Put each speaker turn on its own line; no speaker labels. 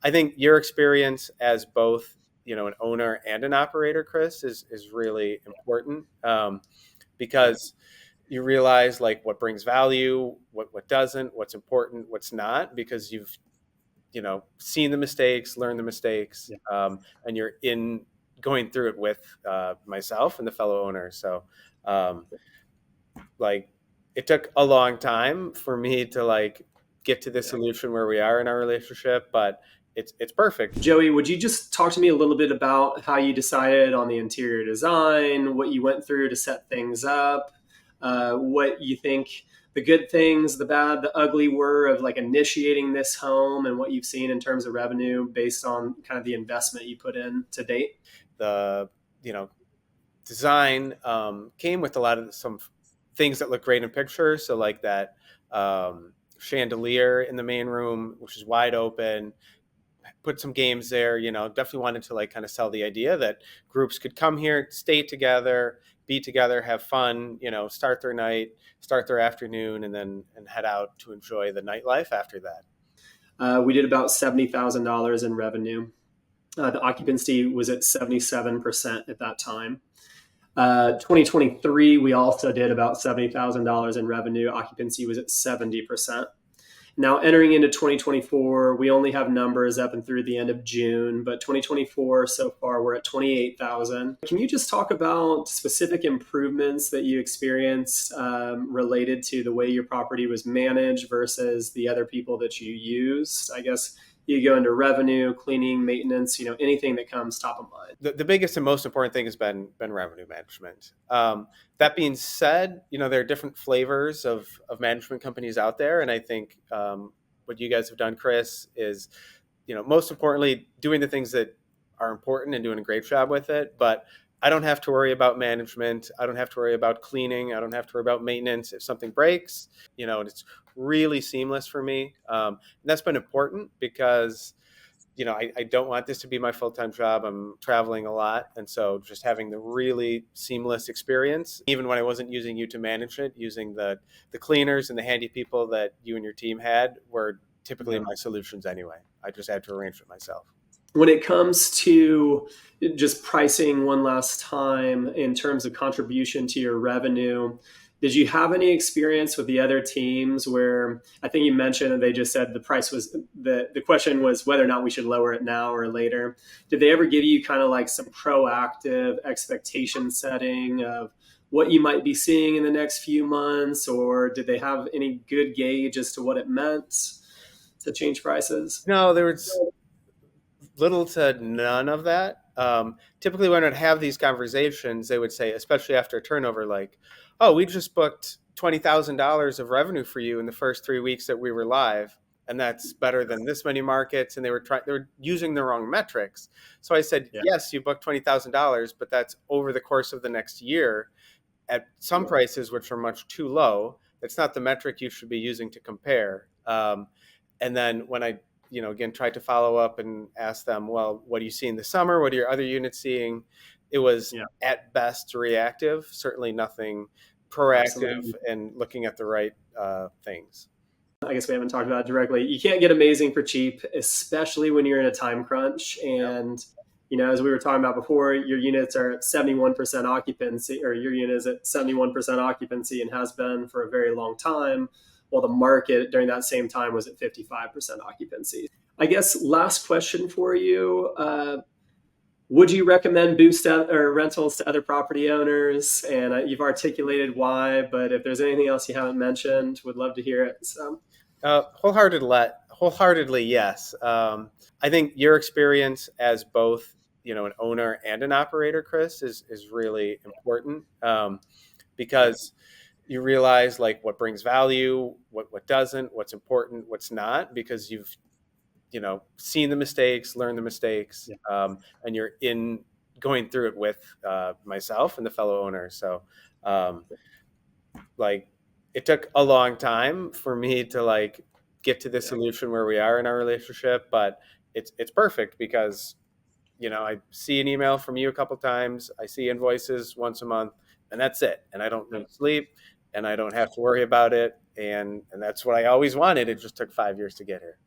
I think your experience as both, an owner and an operator, Chris, is really important, because you realize like what brings value, what doesn't, what's important, what's not, because you've seen the mistakes, learned the mistakes,
Yeah.
and you're in going through it with myself and the fellow owner. So, um, like, it took a long time for me to like get to the solution where we are in our relationship, but it's perfect.
Joey, would you just talk to me a little bit about how you decided on the interior design, what you went through to set things up, what you think the good things, the bad, the ugly were of like initiating this home, and what you've seen in terms of revenue based on kind of the investment you put in to date?
The you know design came with a lot of some things that look great in pictures. So like that chandelier in the main room, which is wide open, put some games there. Definitely wanted to like kind of sell the idea that groups could come here, stay together, be together, have fun. Start their night, start their afternoon, and head out to enjoy the nightlife after that.
We did about $70,000 in revenue. The occupancy was at 77% at that time. 2023, we also did about $70,000 in revenue. Occupancy was at 70%. Now, entering into 2024, we only have numbers up and through the end of June, but 2024 so far, we're at 28,000. Can you just talk about specific improvements that you experienced related to the way your property was managed versus the other people that you use? I guess you go into revenue, cleaning, maintenance, anything that comes top of mind.
The biggest and most important thing has been revenue management. That being said, there are different flavors of management companies out there, and I think what you guys have done, Chris, is most importantly doing the things that are important and doing a great job with it. But I don't have to worry about management. I don't have to worry about cleaning. I don't have to worry about maintenance. If something breaks, it's really seamless for me. And that's been important because I don't want this to be my full-time job. I'm traveling a lot. And so just having the really seamless experience, even when I wasn't using you to manage it, using the cleaners and the handy people that you and your team had were typically my solutions anyway. I just had to arrange it myself.
When it comes to just pricing one last time in terms of contribution to your revenue, did you have any experience with the other teams where I think you mentioned that they just said the price was the question was whether or not we should lower it now or later? Did they ever give you kind of like some proactive expectation setting of what you might be seeing in the next few months, or did they have any good gauge as to what it meant to change prices?
No, there was little to none of that. Typically, when I'd have these conversations, they would say, especially after a turnover, like, "Oh, we just booked $20,000 of revenue for you in the first 3 weeks that we were live, and that's better than this many markets." And they were using the wrong metrics. So I said,
Yeah.
"Yes, you booked $20,000, but that's over the course of the next year at some prices which are much too low. It's not the metric you should be using to compare." And then when I again, tried to follow up and ask them, well, what do you see in the summer? What are your other units seeing? It was
Yeah,
at best reactive, certainly nothing proactive
absolutely.
and looking at the right things.
I guess we haven't talked about it directly. You can't get amazing for cheap, especially when you're in a time crunch.
Yep.
And, as we were talking about before, your units are at 71% occupancy, or your unit is at 71% occupancy and has been for a very long time, while the market during that same time was at 55% occupancy. I guess last question for you. Would you recommend boost or rentals to other property owners? And you've articulated why, but if there's anything else you haven't mentioned, would love to hear it. So.
Wholeheartedly, yes. I think your experience as both, an owner and an operator, Chris, is really important, because you realize like what brings value, what doesn't, what's important, what's not, because you've seen the mistakes, learned the mistakes,
Yeah.
and you're in going through it with myself and the fellow owner. So, like, it took a long time for me to like get to the solution where we are in our relationship, but it's perfect because I see an email from you a couple times, I see invoices once a month, and that's it. And I don't lose sleep, and I don't have to worry about it, and that's what I always wanted. It just took 5 years to get here.